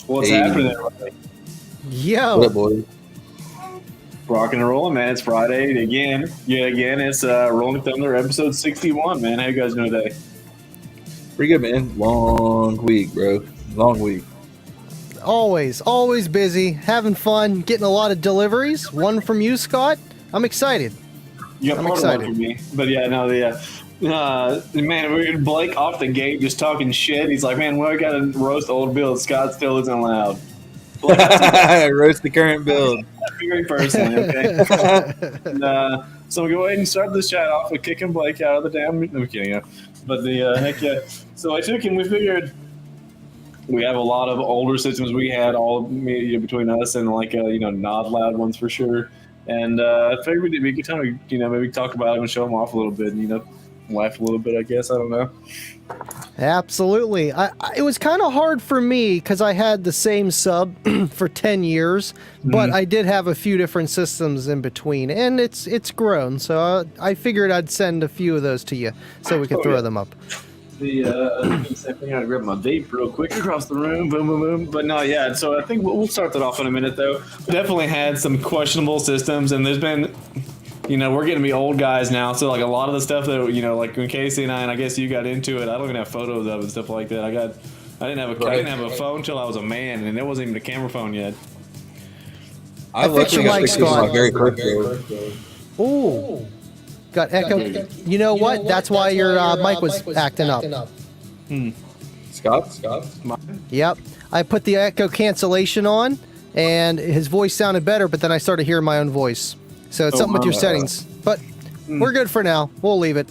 What's happening, everybody? Yo. What up, boy? Rocking and rolling, man. It's Friday again. Yeah, again, it's Rolling Thunder episode 61, man. How you guys doing today? Pretty good, man. Long week, bro. Long week. Always busy, having fun, getting a lot of deliveries. One from you, Scott. I'm excited. You got I'm part of one excited. for me. But yeah, no, man, we're Blake off the gate just talking shit. He's like, man, we got to roast old Bill. Scott still isn't allowed. Blake, Roast the current build. very personally, okay? So we'll go ahead and start this chat off with kicking Blake out of the damn. No, I'm kidding, yeah. But heck yeah. So I took him. We figured we have a lot of older systems. We had all between us and not loud ones for sure. And I figured it'd be a good time to maybe talk about them and show them off a little bit and laugh a little bit. I guess I don't know. Absolutely. It was kind of hard for me because I had the same sub for 10 years, but I did have a few different systems in between, and it's grown. So I figured I'd send a few of those to you so we could throw them up. Same thing. I grab my vape real quick across the room. Boom, boom, boom. But no, yeah. So I think we'll start that off in a minute, though. Definitely had some questionable systems, and there's been. We're getting to be old guys now, so like a lot of the stuff that like when Casey and I guess you got into it, I don't even have photos of and stuff like that. I didn't have a phone till I was a man, and it wasn't even a camera phone yet. I fixed your mic, Scott. My very first Ooh, got echo. You know what? That's why your mic was acting up. Scott? Yep. I put the echo cancellation on, and his voice sounded better, but then I started hearing my own voice. So it's something with your settings, but we're good for now. We'll leave it.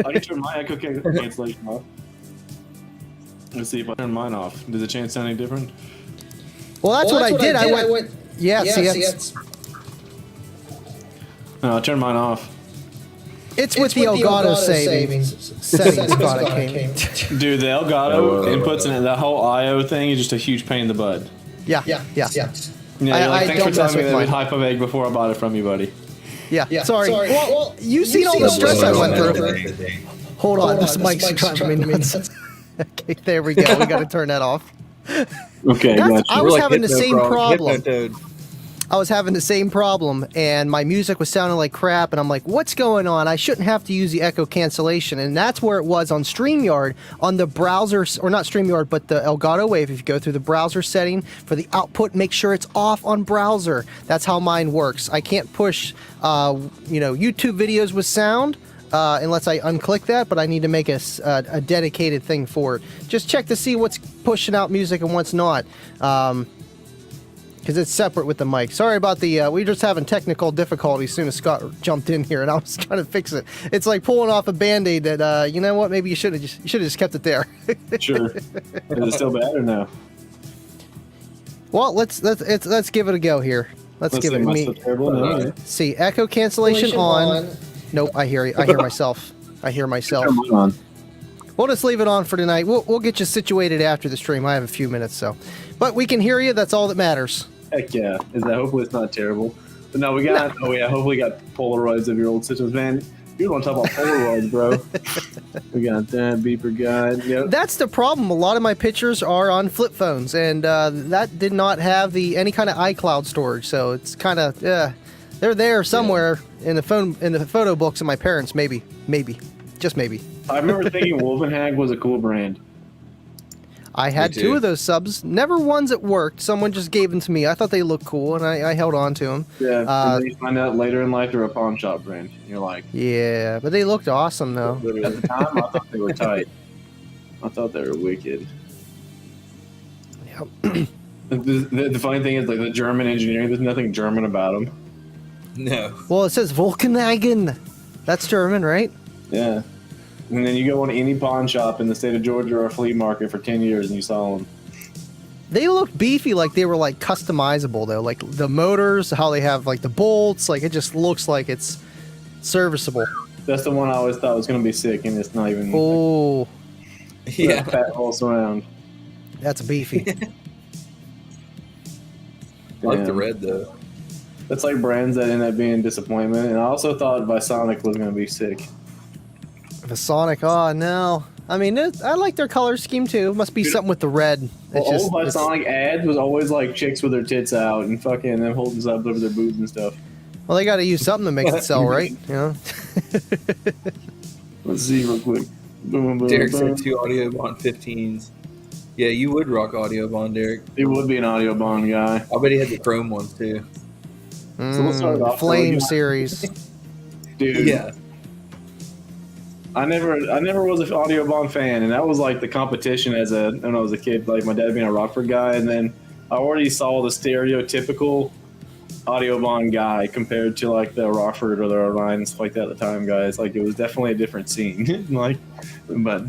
I can turn my echo cancellation off. Let's see if I turn mine off. Does the chant sound any different? Well, that's what I did. I went. Yeah, see, No, I turned mine off. it's with the Elgato settings. Scott, I came. Dude, the Elgato inputs and the whole I/O thing is just a huge pain in the butt. Yeah. Yeah, I thanks for don't telling mess me with that we mine. hype of egg before I bought it from you, buddy. Yeah. Sorry. Well, you've seen all the stress I went through. Hold on, this mic's driving me nuts. Okay, there we go. We got to turn that off. Okay, gotcha. I was having the same problem. Hypnotoad. I was having the same problem, and my music was sounding like crap, and I'm like, what's going on? I shouldn't have to use the echo cancellation, and that's where it was on StreamYard, on the browser, or not StreamYard, but the Elgato Wave. If you go through the browser setting for the output, make sure it's off on browser. That's how mine works. I can't push, YouTube videos with sound, unless I unclick that, but I need to make a dedicated thing for it. Just check to see what's pushing out music and what's not. Because it's separate with the mic. Sorry about the, we were just having technical difficulties as soon as Scott jumped in here, and I was trying to fix it. It's like pulling off a Band-Aid that, you know what, maybe you should have just kept it there. Sure. Is it still bad or no? Well, let's give it a go here. Let's give it me. No. See, echo cancellation on. Nope, I hear you. I hear myself. Turn mine on. We'll just leave it on for tonight. We'll get you situated after the stream. I have a few minutes, so. But we can hear you. That's all that matters. Heck yeah. Hopefully it's not terrible. But no, hopefully got Polaroids of your old systems, man. You don't want to talk about Polaroids, bro. We got that beeper guide. Yep. That's the problem. A lot of my pictures are on flip phones, and that did not have any kind of iCloud storage. So it's kind of they're there somewhere in the photo books of my parents. Maybe, just maybe. I remember thinking Wolfenhag was a cool brand. I had two of those subs. Never ones that worked. Someone just gave them to me. I thought they looked cool, and I held on to them. Yeah, and then you find out later in life they're a pawn shop brand. You're like... Yeah, but they looked awesome, though. At the time, I thought they were tight. I thought they were wicked. Yep. The funny thing is, like, the German engineering, there's nothing German about them. No. Well, it says Volkswagen. That's German, right? Yeah. And then you go on any pawn shop in the state of Georgia or a flea market for 10 years and you saw them. They looked beefy, like they were like customizable though. Like the motors, how they have like the bolts, like it just looks like it's serviceable. That's the one I always thought was going to be sick, and it's not even. Oh. Yeah. Fat whole surround. That's beefy. I like the red though. That's like brands that end up being disappointment. And I also thought Visonic was going to be sick. The Sonic, oh no. I mean, I like their color scheme too. Must be something with the red. Well, old Sonic ads was always like chicks with their tits out and fucking them holding up over their boobs and stuff. Well, they got to use something to make it sell, right? You know. Let's see real quick. Boom, boom, Derek boom. said 2 Audiobond 15s. Yeah, you would rock Audiobond, Derek. He would be an audio bond guy. I bet he had the Chrome ones too. So we'll start off. Flame series. Dude. Yeah. I never was an audio bond fan, and that was like the competition when I was a kid. Like my dad being a Rockford guy, and then I already saw the stereotypical audio bond guy compared to like the Rockford or the Orion stuff like that at the time, guys. Like it was definitely a different scene. Like, but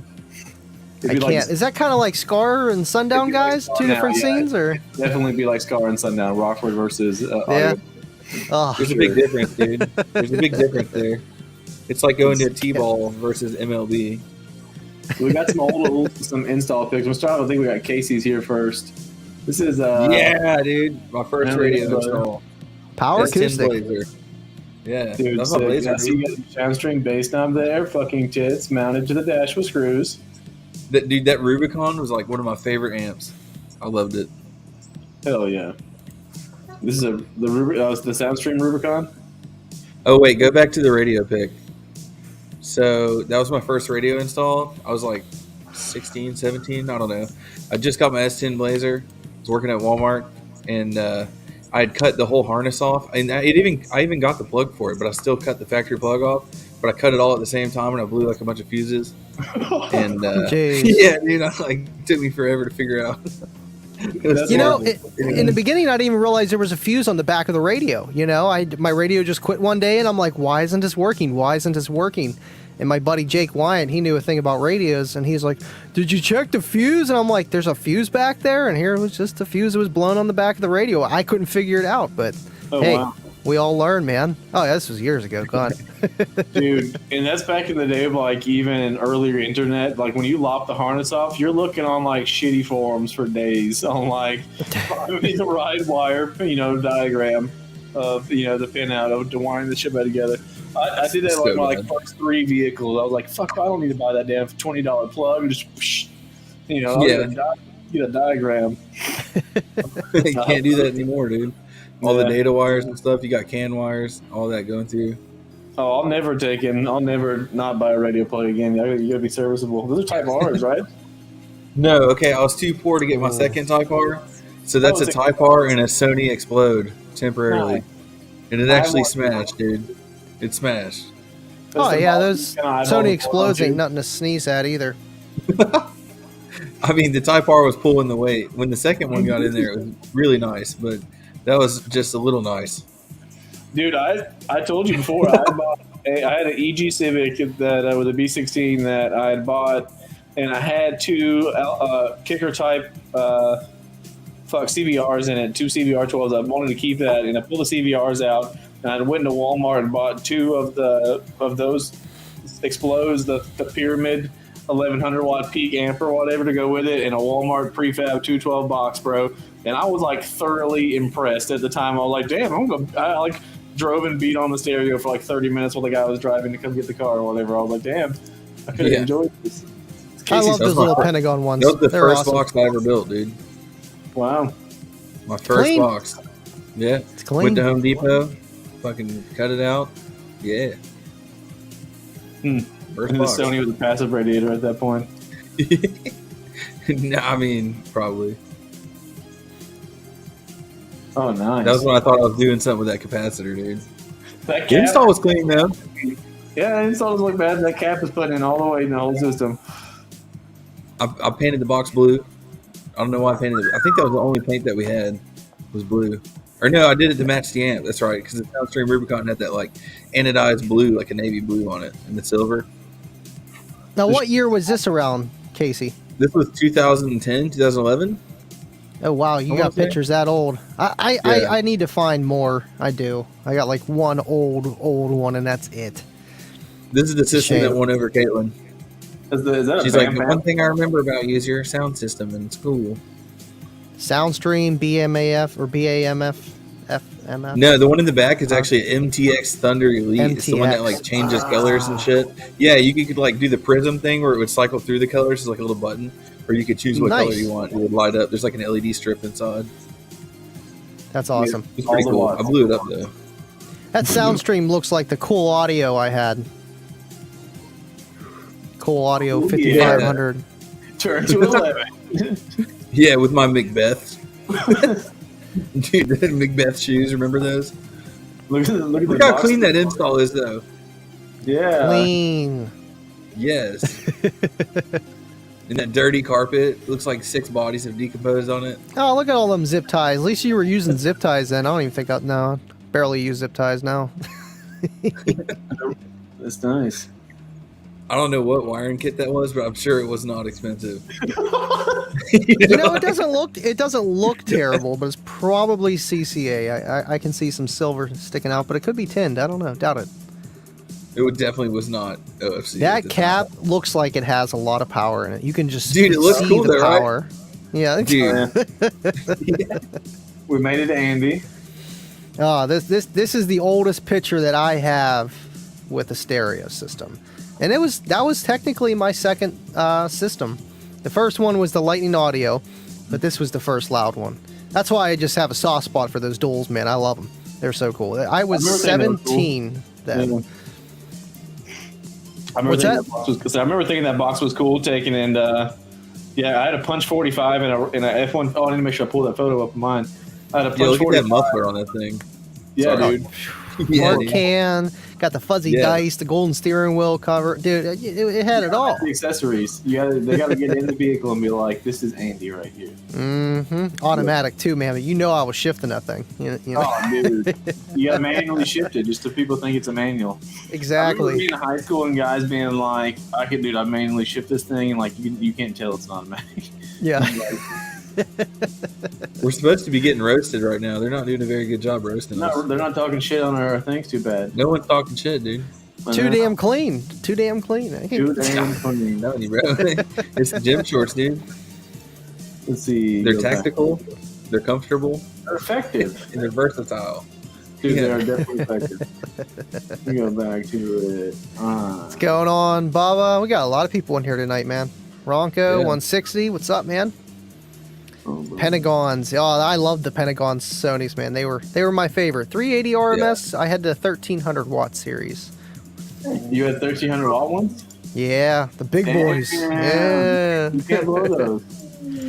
I can't. Is that kind of like Scar and Sundown guys? Like Two different scenes, or definitely be like Scar and Sundown, Rockford versus yeah. Oh, There's a big difference, dude. There's a big difference there. It's like going to T-ball versus MLB. We got some install pics. We'll start. I think we got Casey's here first. This is yeah, dude. My first radio install. Power S10 acoustic. Blazer. Yeah, Dude, that's my Blazer. I see you got the downstream bass knob there, fucking tits mounted to the dash with screws. That Rubicon was like one of my favorite amps. I loved it. Hell yeah! This is the Soundstream Rubicon. Oh wait, go back to the radio pick. So that was my first radio install. I was like 16, 17, I don't know. I just got my S10 Blazer. I was working at Walmart, and I had cut the whole harness off. And I even got the plug for it, but I still cut the factory plug off. But I cut it all at the same time, and I blew like a bunch of fuses. And yeah, dude, it took me forever to figure out. You know, in the beginning, I didn't even realize there was a fuse on the back of the radio. You know, my radio just quit one day, and I'm like, why isn't this working? Why isn't this working? And my buddy Jake Wyatt, he knew a thing about radios, and he's like, did you check the fuse? And I'm like, there's a fuse back there? And here it was just the fuse that was blown on the back of the radio. I couldn't figure it out, but hey, wow. We all learn, man. Oh, yeah, this was years ago. God. Dude, and that's back in the day of like even earlier internet. Like when you lop the harness off, you're looking on like shitty forums for days on like the ride wire, diagram of the pinout to wiring the shit back together. I did that with my first 3 vehicles. I was like, fuck, I don't need to buy that damn $20 plug. Just get a diagram. You can't do that anymore, dude. All the data wires and stuff, you got CAN wires, all that going through. Oh, I'll never not buy a radio plug again. You gotta be serviceable. Those are Type R's, right? No, okay, I was too poor to get my second Type R. So that's a Type R and a Sony Explode temporarily. And it actually smashed, dude. It smashed. Oh, yeah, those Sony Explodes ain't nothing to sneeze at either. I mean, the Type R was pulling the weight. When the second one got in there, it was really nice, but that was just a little nice. Dude, I told you before, I had an EG Civic that with a B16 that I had bought, and I had 2 kicker type CVRs in it, 2 CVR 12s. I wanted to keep that, and I pulled the CVRs out, and I went to Walmart and bought 2 of those Explodes, the Pyramid 1100 watt peak amp or whatever to go with it, and a Walmart prefab 212 box, bro. And I was like thoroughly impressed at the time. I was like, damn, I like drove and beat on the stereo for like 30 minutes while the guy was driving to come get the car or whatever. I was like, damn, I could have enjoyed this. I love those little Pentagon ones. That was the They're first awesome. box I ever built, dude. Wow. My first box. Yeah. It's clean. Went to Home Depot, fucking cut it out. Yeah. First box. Sony was a passive radiator at that point. No, I mean, probably. Oh, nice. That was when I thought I was doing something with that capacitor, dude. That The install was clean, though. Yeah, the install doesn't look bad. That cap is putting in all the way in the whole system. I painted the box blue. I don't know why I painted it. I think that was the only paint that we had was blue. Or no, I did it to match the amp. That's right, because the Soundstream Rubicon had that like anodized blue, like a navy blue on it, and the silver. Now, what year was this around, Casey? This was 2010, 2011. Oh, wow, you got pictures that old. I need to find more. I do. I got like one old one, and that's it. This is the system that won over Caitlin. She's like, the one thing I remember about you is your sound system, and it's cool. Soundstream, BMAF, or BAMF, MF? No, the one in the back is actually an MTX Thunder Elite. It's the one that like changes colors and shit. Yeah, you could like do the prism thing where it would cycle through the colors. It's like a little button, or you could choose what color you want. It would light up. There's like an LED strip inside. That's awesome. It's pretty cool. I blew it up though. That Soundstream looks like the Cool Audio I had. Cool Audio 5500. Turn to 11. Yeah, with my Macbeth. Dude, the Macbeth shoes, remember those? Look Look how clean that install is, though. Yeah. Clean. Yes. And that dirty carpet looks like 6 bodies have decomposed on it. Oh, look at all them zip ties. At least you were using zip ties then. I don't even think no, barely use zip ties now. That's nice. I don't know what wiring kit that was, but I'm sure it was not expensive. You know, it doesn't look terrible, but it's probably CCA. I can see some silver sticking out, but it could be tinned. I don't know. Doubt it. It definitely was not OFC. That cap looks like it has a lot of power in it. You can just Dude, it looks see cool the though, power. right? Yeah, Dude. We made it to Andy. Oh, this is the oldest picture that I have with a stereo system, and that was technically my second system. The first one was the Lightning Audio, but this was the first loud one. That's why I just have a soft spot for those duals, man. I love them. They're so cool. I was 17 then. Yeah. I remember thinking that box was cool, taking and yeah, I had a Punch 45 and a F1. Oh, I need to make sure I pull that photo up of mine. I had a Punch look 45. at that muffler on that thing. Yeah, Sorry. dude. Mark can, got the fuzzy dice, the golden steering wheel cover. Dude, it had it all. The accessories. They gotta get in the vehicle and be like, this is Andy right here. Mm-hmm. Automatic too, man. But you know I was shifting that thing. You know. Oh, dude. You gotta manually shift it just so people think it's a manual. Exactly. I remember being in high school and guys being like, I manually shift this thing, and like you can't tell it's not automatic. Yeah. We're supposed to be getting roasted right now. They're not doing a very good job roasting us. No, they're not talking shit on our things too bad. No one's talking shit, dude. Too damn clean. Too damn clean. Too damn clean. No, bro. It's the gym shorts, dude. Let's see. They're tactical. They're comfortable. They're effective. And they're versatile. Dude, they are definitely effective. Let me go back to it. What's going on, Baba? We got a lot of people in here tonight, man. Ronco, 160. What's up, man? Pentagons. Oh, I love the Pentagon Sonys, man. They were my favorite. 380 RMS. I had the 1300 watt series. You had 1300 watt ones? Yeah, the big boys. Yeah. You can't blow those.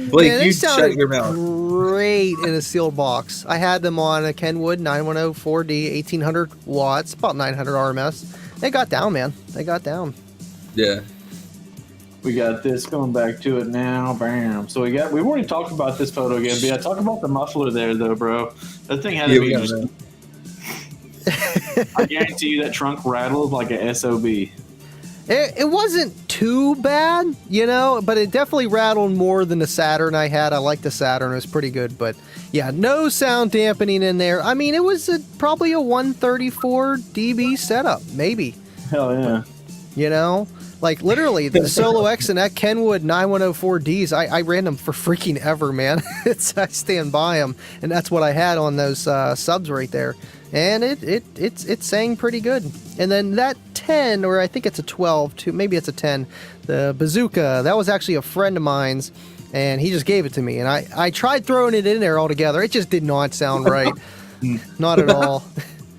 Blake, Man, you shut your mouth. Great in a sealed box. I had them on a Kenwood 910 4D, 1800 watts, about 900 RMS. They got down, man. They got down. Yeah. We got this going back to it now. Bam. So we've already talked about this photo again, but yeah, talk about the muffler there though, bro. That thing had to be just. I guarantee you that trunk rattled like a SOB. It wasn't too bad, you know, but it definitely rattled more than the Saturn I had. I like the Saturn. It was pretty good, but yeah, no sound dampening in there. I mean, it was probably a 134 dB setup, maybe. Hell yeah. You know? Like, literally, the Solo X and that Kenwood 9104Ds, I ran them for freaking ever, man. I stand by them, and that's what I had on those subs right there. And it's sang pretty good. And then that 10, or I think it's a 12, too, maybe it's a 10, the Bazooka, that was actually a friend of mine's, and he just gave it to me. And I tried throwing it in there all together. It just did not sound right. Not at all.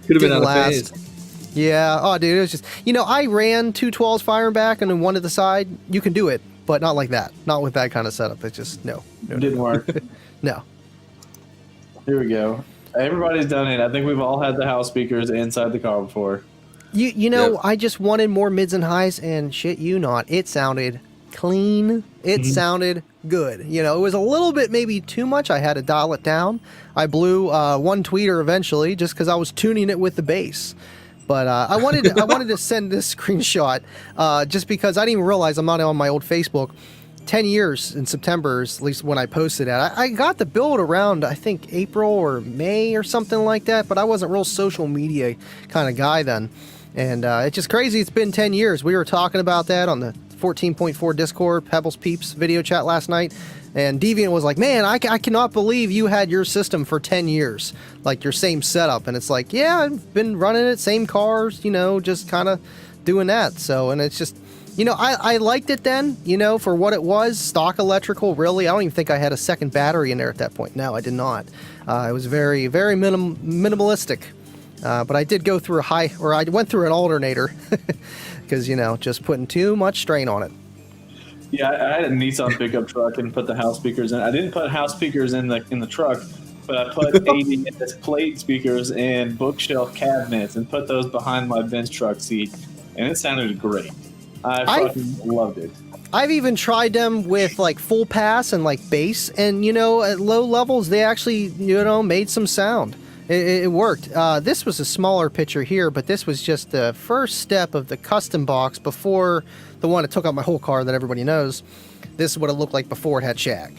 Could have been out of phase. Yeah. Oh, dude, it was just, you know, I ran 2 12s firing back and then one to the side. You can do it, but not like that. Not with that kind of setup. It's just, no. It didn't work. No. Here we go. Everybody's done it. I think we've all had the house speakers inside the car before. You know, Yep. I just wanted more mids and highs, and shit you not. It sounded clean. It sounded good. You know, it was a little bit maybe too much. I had to dial it down. I blew one tweeter eventually just because I was tuning it with the bass. But I wanted to send this screenshot just because I didn't even realize I'm not on my old Facebook. 10 years in September is at least when I posted that. I got the build around, I think, April or May or something like that, but I wasn't real social media kind of guy then. And it's just crazy. It's been 10 years. We were talking about that on the 14.4 Discord, Pebbles Peeps video chat last night, and Deviant was like, man, I cannot believe you had your system for 10 years, like your same setup. And it's like, yeah, I've been running it, same cars, you know, just kind of doing that. So, and it's just, you know, I liked it then, you know, for what it was, stock electrical, really. I don't even think I had a second battery in there at that point. No, I did not. It was very, very minimalistic. But I did go through I went through an alternator because, you know, just putting too much strain on it. Yeah, I had a Nissan pickup truck and put the house speakers in. I didn't put house speakers in the truck, but I put ADS plate speakers and bookshelf cabinets and put those behind my bench truck seat, and it sounded great. I fucking loved it. I've even tried them with like full pass and like bass, and you know, at low levels they actually, you know, made some sound. It worked. This was a smaller picture here, but this was just the first step of the custom box before the one that took out my whole car that everybody knows. This is what it looked like before it had shag.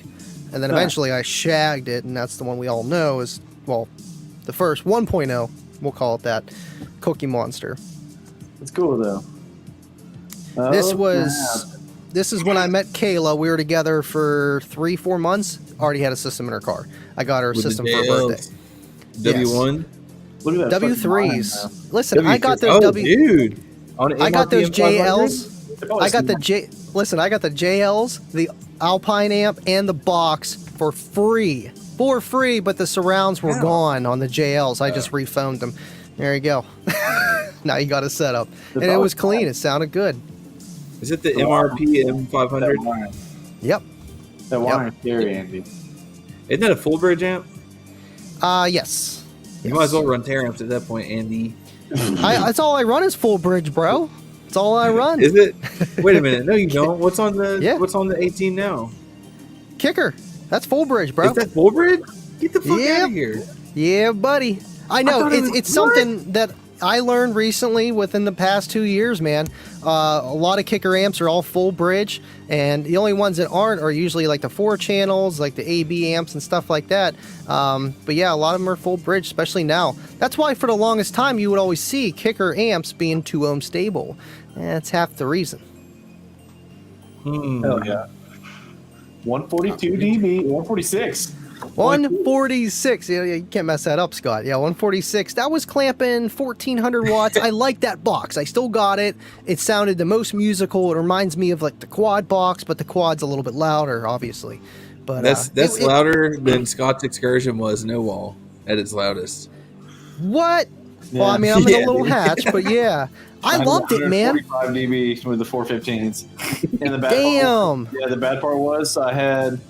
And then eventually I shagged it, and that's the one we all know is, well, the first 1.0, we'll call it that, Cookie Monster. It's cool, though. This is when I met Kayla. We were together for 3-4 months. Already had a system in her car. I got her a system for her birthday. W1? Look at that W3s. Listen, I got W3s. those Dude. I got those JLs. I got the JLs, the Alpine amp, and the box for free. For free, but the surrounds were gone on the JLs. I just refoamed them. There you go. Now you got a setup. And it was clean. It sounded good. Is it the MRP M500? Yep. That wiring theory, Andy. Isn't that a full bridge amp? Yes. You might as well run tear amps at that point, Andy. That's all I run is full bridge, bro. That's all I run. Is it? Wait a minute. No, you don't. What's on the 18 now? Kicker. That's full bridge, bro. Is that full bridge? Get the fuck out of here. Yeah, buddy. I know. It's something that I learned recently within the past 2 years, man. A lot of kicker amps are all full bridge, and the only ones that aren't are usually like the 4 channels, like the AB amps and stuff like that. But yeah, a lot of them are full bridge, especially now. That's why for the longest time you would always see kicker amps being 2 ohm stable. That's half the reason. Hell yeah. 142 dB, 146. 146. Yeah, you can't mess that up, Scott. Yeah, 146. That was clamping 1400 watts. I like that box. I still got it. It sounded the most musical. It reminds me of like the quad box, but the quad's a little bit louder, obviously. But that's louder than Scott's Excursion was no wall at its loudest. What? Yeah. Well, I mean, I'm in a little hatch, but yeah. I loved it, man. 45 dB with the 415s. And the bad Damn. The bad part was I had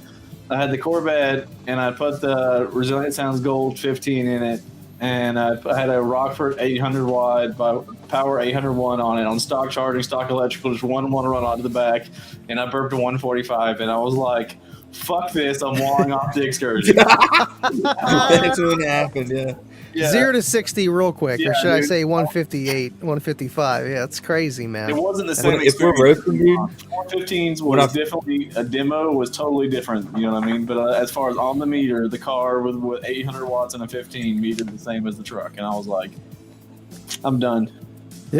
the Corvette, and I put the Resilient Sounds Gold 15 in it, and I had a Rockford 800 watt by Power 801 on it on stock charging, stock electrical, just one run onto the back, and I burped to 145, and I was like, fuck this, I'm walling off the Excursion. That's what happened, yeah. 0 to 60 real quick, Yeah, or should I dude. say 158, 155? Yeah, it's crazy, man. It wasn't the same If we're experience. roasting, dude, 415s was definitely a demo, was totally different. You know what I mean? But as far as on the meter, the car with 800 watts and a 15 metered the same as the truck, and I was like, I'm done.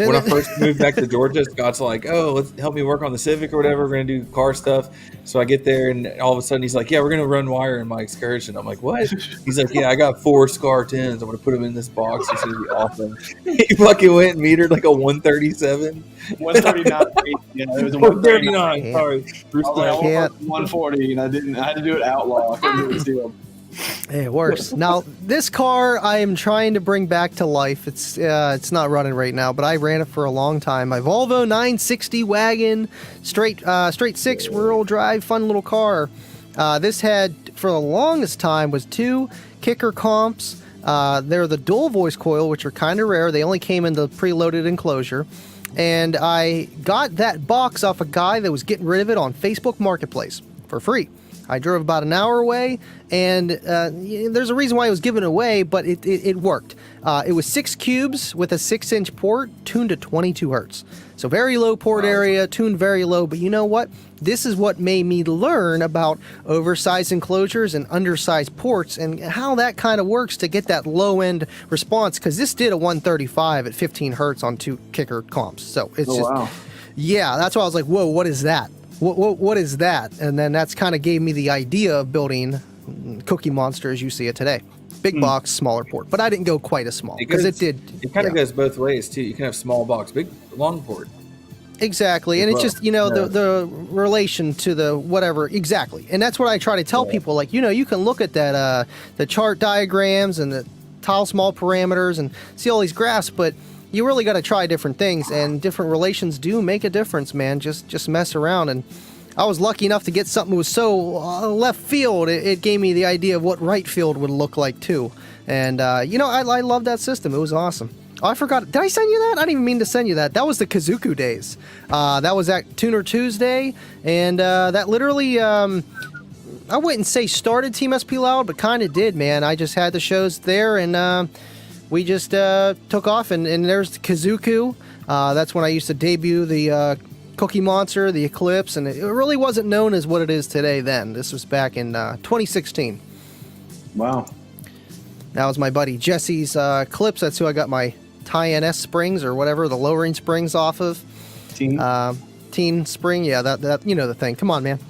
when I first moved back to Georgia, Scott's like, "Oh, let's help me work on the Civic or whatever. We're gonna do car stuff." So I get there, and all of a sudden he's like, "Yeah, we're gonna run wire in my Excursion." I'm like, "What?" He's like, "Yeah, I got 4 SCAR 10s. I'm gonna put them in this box. It's gonna be awesome." He fucking went and metered like a 137. 139. Yeah, it was a 139. Sorry, I was like, I want 140, and I had to do it outlaw. I couldn't do it sealed. It works. Now, this car I am trying to bring back to life. It's not running right now, but I ran it for a long time. My Volvo 960 wagon, straight 6 rural drive, fun little car. This had, for the longest time, was 2 kicker comps. They're the dual voice coil, which are kind of rare. They only came in the preloaded enclosure. And I got that box off a guy that was getting rid of it on Facebook Marketplace for free. I drove about an hour away, and there's a reason why it was given away, but it worked. It was 6 cubes with a 6-inch port tuned to 22 hertz. So very low port area, tuned very low, but you know what? This is what made me learn about oversized enclosures and undersized ports and how that kind of works to get that low-end response, because this did a 135 at 15 hertz on 2 kicker comps. So it's Yeah, that's why I was like, whoa, what is that? What is that? And then that's kind of gave me the idea of building Cookie Monster as you see it today. Big box, smaller port. But I didn't go quite as small because it did. It kind of goes both ways too. You can have small box, big long port. Exactly, and it's just the relation to the whatever exactly, and that's what I try to tell people. Like you can look at that the chart diagrams and the tile small parameters and see all these graphs, but you really got to try different things, and different relations do make a difference, man. Just mess around, and I was lucky enough to get something that was so left field. It gave me the idea of what right field would look like too, and I love that system. It was awesome. Oh, I forgot. Did I send you that? I didn't even mean to send you that. That was the Kazuku days. That was at Tuner Tuesday, and that literally, I wouldn't say started Team SP Loud, but kind of did, man. I just had the shows there, and we just took off, and there's the Kazuku. That's when I used to debut the Cookie Monster, the Eclipse, and it really wasn't known as what it is today then. This was back in 2016. Wow. That was my buddy Jesse's Eclipse. That's who I got my Tie-NS springs or whatever, the lowering springs off of. Teen spring, yeah, that you know the thing. Come on, man.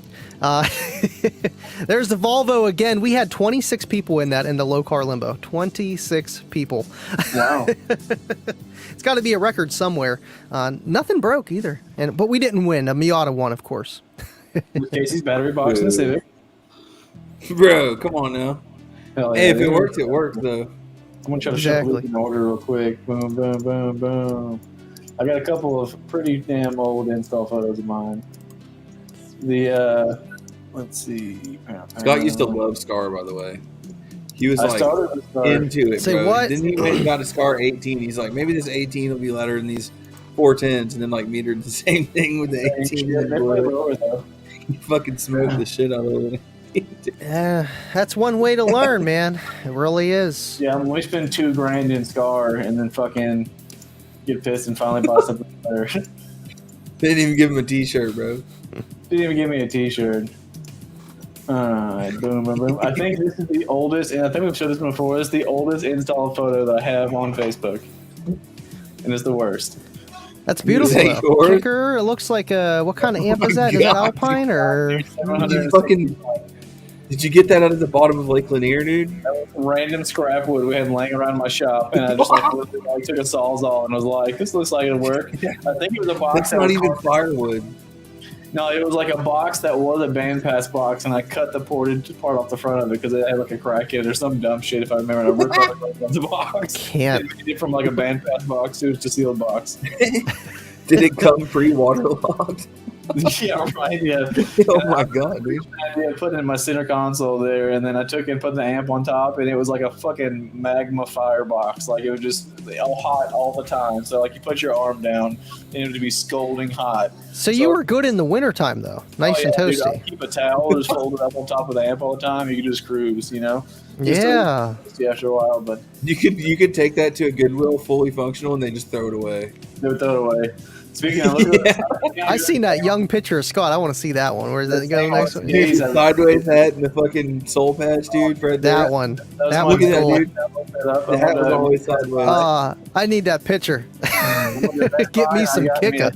There's the Volvo again. We had 26 people in the low car limbo. 26 people. Wow. It's got to be a record somewhere. Nothing broke either, but we didn't win. A Miata won, of course. With Casey's battery box and the Civic. Bro, come on now. Hell Hey, yeah, if it worked, it worked though. I'm gonna try to shuffle in order real quick. Boom, boom, boom, boom. I got a couple of pretty damn old install photos of mine. Let's see. Scott used to love Scar, by the way. He was I started with Scar. into it, Say bro. what? Then he went and got a Scar 18. He's like, maybe this 18 will be lighter than these 410s, and then like metered the same thing with the 18. Yeah, they played over, though. He fucking smoked the shit out of it. Yeah, that's one way to learn, man. It really is. Yeah, I'm gonna spend $2,000 in Scar and then fucking get pissed and finally buy something better. They didn't even give him a t-shirt, bro. Didn't even give me a t-shirt. Alright, boom, boom, boom. I think this is the oldest, and I think we've showed this before, it's the oldest installed photo that I have on Facebook. And it's the worst. That's beautiful. Thank Though. Lord. Kicker, it looks like what kind of amp is that? God. Is that Alpine or? You fucking, did you get that out of the bottom of Lake Lanier, dude? Random scrap wood we had laying around my shop, and I just like took a Sawzall and was like, "This looks like it'll work." I think it was a box. That's not even firewood. No, it was like a box that was a bandpass box, and I cut the ported part off the front of it because it had like a crack in it or some dumb shit. If I remember, and I ripped off the box. Can't. It made it from like a bandpass box to a sealed box. Did it come pre-waterlogged? Yeah, right. Yeah. Oh my god, dude. I put it in my center console there, and then I took it and put the amp on top, and it was like a fucking magma firebox. Like it was just all hot all the time. So like you put your arm down, and it would be scalding hot. So you were good in the wintertime, though. Nice and Dude, toasty. I'll keep a towel just folded up on top of the amp all the time. You could just cruise, you know. Yeah. After a while, but You could take that to a Goodwill fully functional and they just throw it away. they would throw it away. Speaking of, look at I seen that young picture of Scott. I want to see that one. Where's that go next one? Yeah, Dude, the sideways hat and the fucking soul patch, dude. Right there. That one. was That my one's Look at that, cool. dude. The hat was always sideways. I need that picture. Get me some kicker.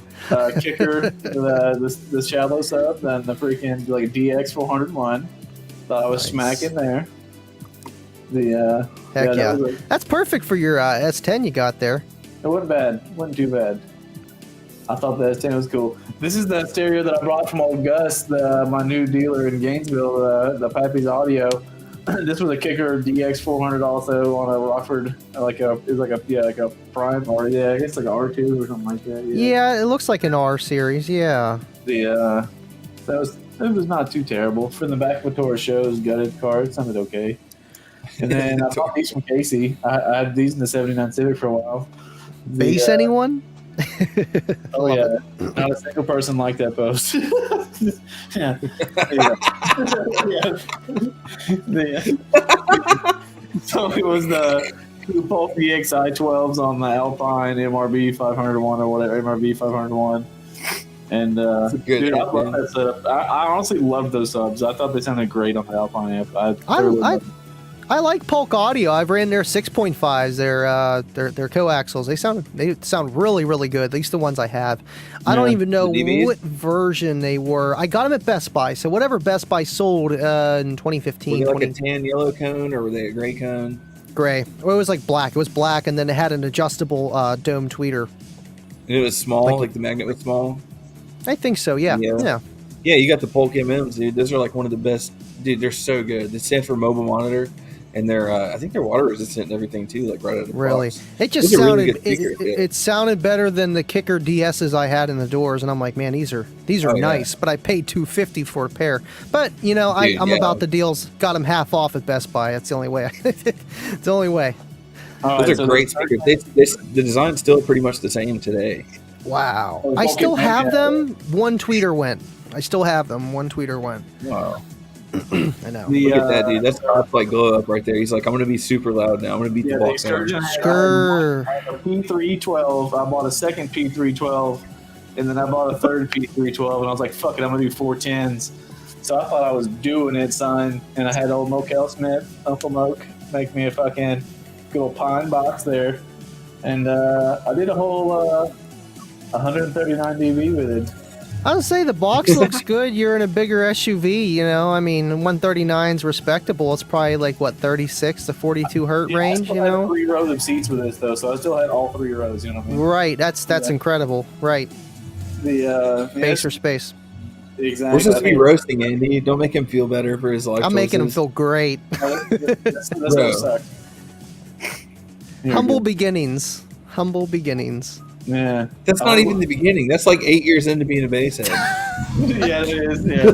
Kicker, the shallow sub, then the freaking like DX 401. Thought I was Nice. smacking there. Heck that yeah. was That's perfect for your S10 you got there. it wasn't bad. It wasn't too bad. I thought the S10 was cool. This is the stereo that I brought from old Gus, my new dealer in Gainesville, the Pappy's Audio. This was a Kicker DX 400 also on a Rockford, like a Prime or I guess like a R2 or something like that. Yeah, it looks like an R series. Yeah. It was not too terrible. For the back of a tour shows, gutted car, it sounded okay. And then I bought these from Casey. I had these in the 79 Civic for a while. Bass anyone? Oh Love yeah, not a single person liked that post. yeah. So it was the Pulp EXI 12s on the Alpine MRB 501 or whatever, MRB 501. And good dude, I amp, love man. that setup. I honestly loved those subs. I thought they sounded great on the Alpine amp. I like Polk Audio. I've ran their 6.5s, their coaxials. They sound really, really good. At least the ones I have. I don't even know what version they were. I got them at Best Buy. So whatever Best Buy sold in 2015. Were they like a tan yellow cone, or were they a gray cone? Gray. Well, it was like black. It was black, and then it had an adjustable dome tweeter. And it was small, like the magnet was small. I think so. Yeah. Yeah, you got the Polk MMs, dude. Those are like one of the best. Dude, they're so good. They stand for mobile monitor, and they're I think they're water resistant and everything too, like right out of the box. It just sounded it sounded better than the Kicker DSs I had in the doors, and I'm like, man, these are nice, but I paid $250 for a pair. But you know, I'm about the deals. Got them half off at Best Buy. That's the only way. It's the only way. Those are great speakers. The design's still pretty much the same today. Wow. I still have them. One tweeter went. I still have them. One tweeter went. Wow. I know. Look at that, dude. That's like glow up right there. He's like, I'm going to be super loud now. I'm going to beat the box out. Skrrr. I had a P312. I bought a second P312, and then I bought a third P312, and I was like, fuck it, I'm going to do 410s. So I thought I was doing it, son. And I had old Mokel Smith, Uncle Moke, make me a fucking good old pine box there. And I did a whole 139 dB with it. I would say the box looks good. You're in a bigger SUV, you know. I mean, 139 is respectable. It's probably like what 36 to 42 hertz range, you know. I had 3 rows of seats with this though, so I still had all 3 rows. You know what I mean? Right. That's incredible. Right. The space or space. Exactly. We're supposed to be roasting Andy. Don't make him feel better for his life. I'm making him feel great. That's what sucks. Humble beginnings. Humble beginnings. Yeah. That's not even the beginning. That's like 8 years into being a bass head. Yeah, it is. Yeah.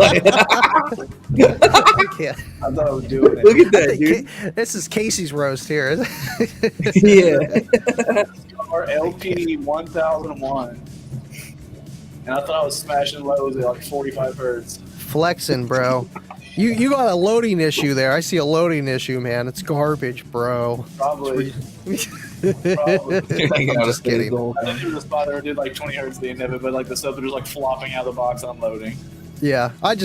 I thought I was doing it. Look at that, dude. This is Casey's roast here. Yeah. Our LP 1001. And I thought I was smashing lows at like 45 hertz. Flexing, bro. You got a loading issue there. I see a loading issue, man. It's garbage, bro. Probably. I'm just kidding. I think there was a spot there did like 20 hertz at the end of it, but like the stuff that was like flopping out of the box unloading. Yeah, I've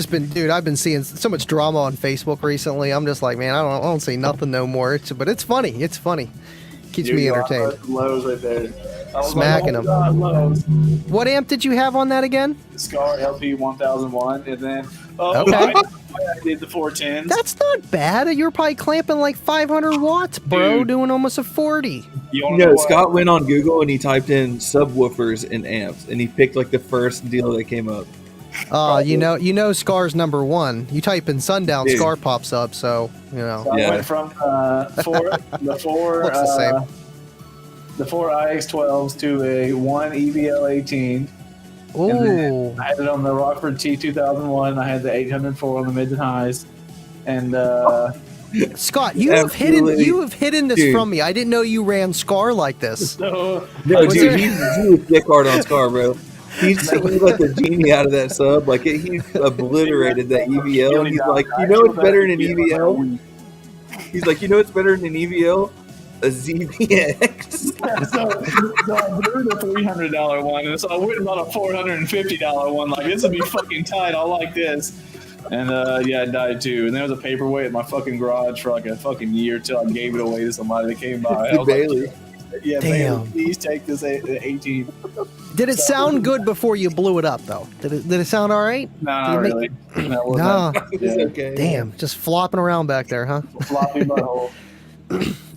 been seeing so much drama on Facebook recently. I'm just like, man, I don't see nothing no more. But it's funny. It's funny. Keeps me entertained. Lows right there. Smacking them. Lows. What amp did you have on that again? Scar LP 1001, and then okay. I did the 410s. That's not bad. You're probably clamping like 500 watts, bro, Dude. Doing almost a 40. Scott went on Google and he typed in subwoofers and amps, and he picked like the first deal that came up. You know, Scar's number one. You type in Sundown, Dude. Scar pops up. So you know. So I went from the four IX12s to a 1 EVL18. Ooh. I had it on the Rockford T2001. I had the 804 on the mids and highs, and Scott, you have hidden this from me. I didn't know you ran Scar like this. So, No, dude, he was dick hard on Scar, bro. He let the genie out of that sub. Like, he obliterated that EVL. And he's like, you know what's better than an EVL? He's like, you know what's better than an EVL? A ZBX. so I blew the $300 one, and so I went and bought a $450 one. Like, this would be fucking tight. I like this. And I died too. And there was a paperweight in my fucking garage for like a fucking year till I gave it away to somebody that came by. I was Bailey. Like, yeah, damn. Bailey, please take this 18. Did it sound good before you blew it up, though? Did it sound all right? No, not really. No. It's okay. Damn, just flopping around back there, huh? Floppy butthole.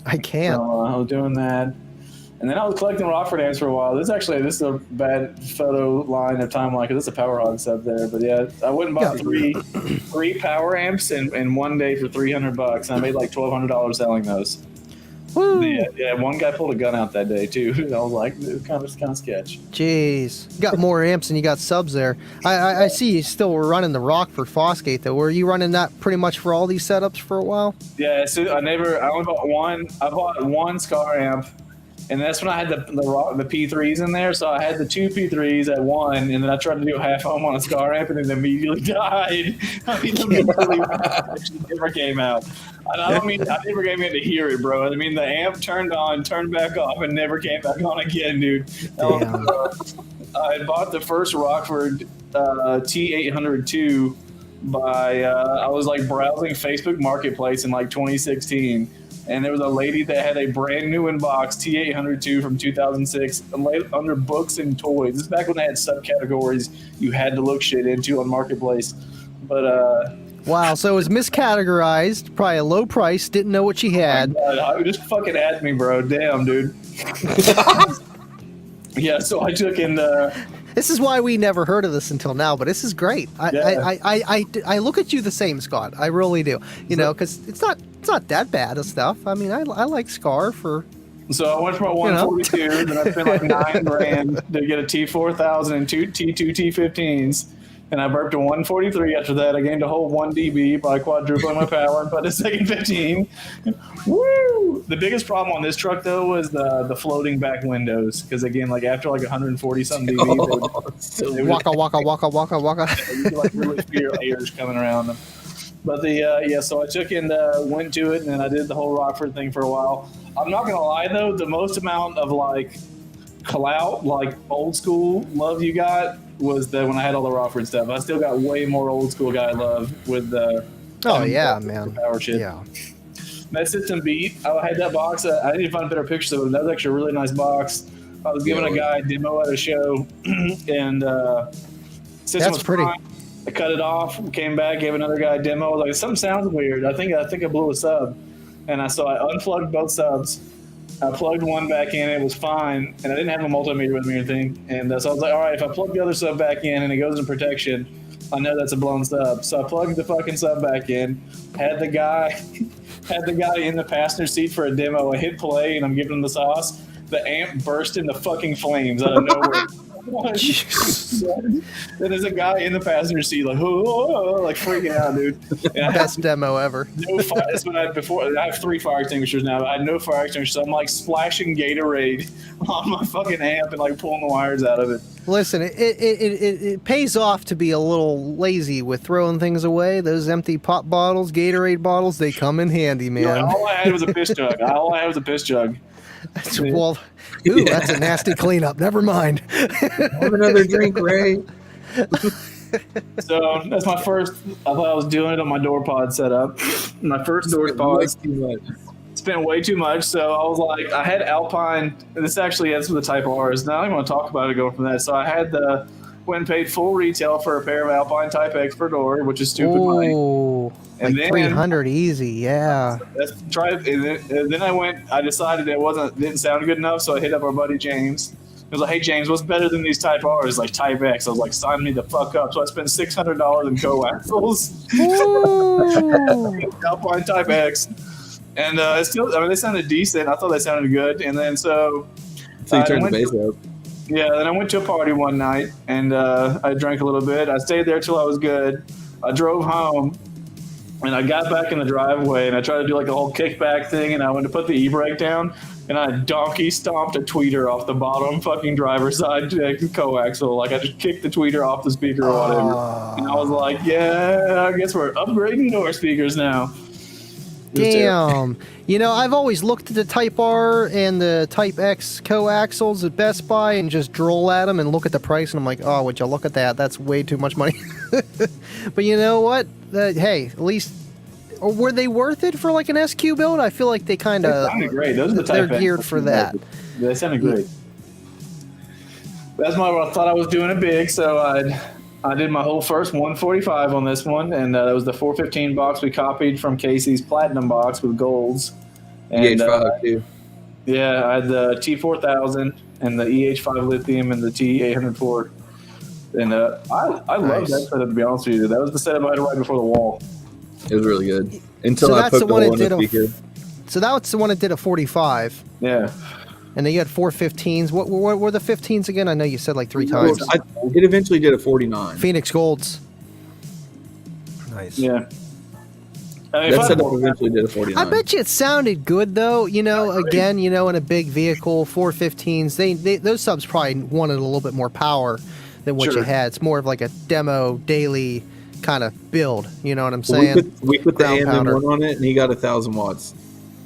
I can't. So, I was doing that. And then I was collecting Rockford amps for a while. This is a bad photo line of timeline because it's a power hog sub there. But yeah, I went and bought three power amps in one day for $300. And I made like $1,200 selling those. Woo. Yeah, one guy pulled a gun out that day too. And I was like, it was kind of sketch. Jeez, you got more amps than you got subs there. I see you still were running the Rockford Fosgate though. Were you running that pretty much for all these setups for a while? Yeah, so I only bought one. I bought one Scar amp. And that's when I had the P3s in there. So I had the 2 P3s at one, and then I tried to do a half home on a Scar amp, and then immediately died. I mean, immediately actually never came out. I never came in to hear it, bro. I mean, the amp turned on, turned back off, and never came back on again, dude. I bought the first Rockford T802 by I was like browsing Facebook Marketplace in like 2016, and there was a lady that had a brand new inbox T802 from 2006 under books and toys. This is back when they had subcategories you had to look shit into on Marketplace. But Wow, so it was miscategorized, probably a low price, didn't know what she had. I just fucking at me, bro. Damn, dude. Yeah, so I took in This is why we never heard of this until now, but this is great. I look at you the same, Scott. I really do. You know, because it's not that bad of stuff. I mean, I like Scar for. So I went from a 142, then I spent like $9,000 to get a T4000 and two T2 T15s. And I burped to 143 after that. I gained a whole 1 dB by quadrupling my power and put a second 15. Woo! The biggest problem on this truck, though, was the floating back windows. Because, again, like after like 140 something dB, they would Waka. you could like really feel airs coming around them. But so I took and went to it, and then I did the whole Rockford thing for a while. I'm not gonna lie though, the most amount of like clout, like old school love you got was that when I had all the Rockford stuff. I still got way more old school guy love with the man, power shit. yeah. That system beat. I had that box. I need to find better pictures of it. That was actually a really nice box. I was giving a guy a demo at a show, and system That's was pretty. fine. I cut it off, came back, gave another guy a demo. I was like, something sounds weird. I think I blew a sub. And I unplugged both subs. I plugged one back in, it was fine. And I didn't have a multimeter with me or anything. And so I was like, all right, if I plug the other sub back in and it goes in protection, I know that's a blown sub. So I plugged the fucking sub back in, had the guy in the passenger seat for a demo. I hit play and I'm giving him the sauce. The amp burst into fucking flames out of nowhere. Then there's a guy in the passenger seat like freaking out, dude. Best demo ever. No fire. That's when I have 3 fire extinguishers now. But I had no fire extinguishers. So I'm like splashing Gatorade on my fucking amp and like pulling the wires out of it. Listen, it pays off to be a little lazy with throwing things away. Those empty pop bottles, Gatorade bottles, they come in handy, man. You know, all I had was a piss jug. Well, that's a nasty cleanup. Never mind. Have another drink, Ray. So that's my first. I thought I was doing it on my door pod setup. My first door pod. Spent way too much, so I was like, I had Alpine. That's what the Type R is. Now I'm going to talk about it going from that. So I had went and paid full retail for a pair of Alpine Type X per door, which is stupid money. And like 300 easy, yeah. Then I decided didn't sound good enough, so I hit up our buddy James. I was like, hey James, what's better than these Type R's? Like Type X. I was like, sign me the fuck up. So I spent $600 in coaxials. Alpine Type X. And they sounded decent. I thought they sounded good. And then so you turned the bass up. Yeah, then I went to a party one night, and I drank a little bit. I stayed there till I was good. I drove home, and I got back in the driveway, and I tried to do like a whole kickback thing, and I went to put the e-brake down, and I donkey stomped a tweeter off the bottom fucking driver's side coaxial. Like I just kicked the tweeter off the speaker or whatever. And I was like, yeah, I guess we're upgrading door speakers now. Damn. You know, I've always looked at the Type R and the Type X coaxials at Best Buy and just droll at them and look at the price, and I'm like, oh, would you look at that? That's way too much money. But you know what? Hey, at least, were they worth it for like an SQ build? I feel like they kind of, great. Those are the Type they're geared for that. They sounded great. That's I thought I was doing it big, so I did my whole first 145 on this one, and that was the 415 box we copied from Casey's Platinum box with golds. And, EH5 too. Yeah, I had the T4000 and the EH5 lithium and the T804. And I love that setup, to be honest with you. That was the setup I had right before the wall. It was really good. Until So I that's poked the the one hole that in the did speaker. So that's the one that did a 45. Yeah. And then you had 415s. What were the 15s again? I know you said like 3 times. It eventually did a 49. Phoenix Golds. Nice. Yeah. That setup eventually did a 49. I bet you it sounded good though. You know, again, you know, in a big vehicle, 415s, they those subs probably wanted a little bit more power than what you had. It's more of like a demo daily kind of build. You know what I'm saying? We put the AM1 on it, and he got 1,000 watts.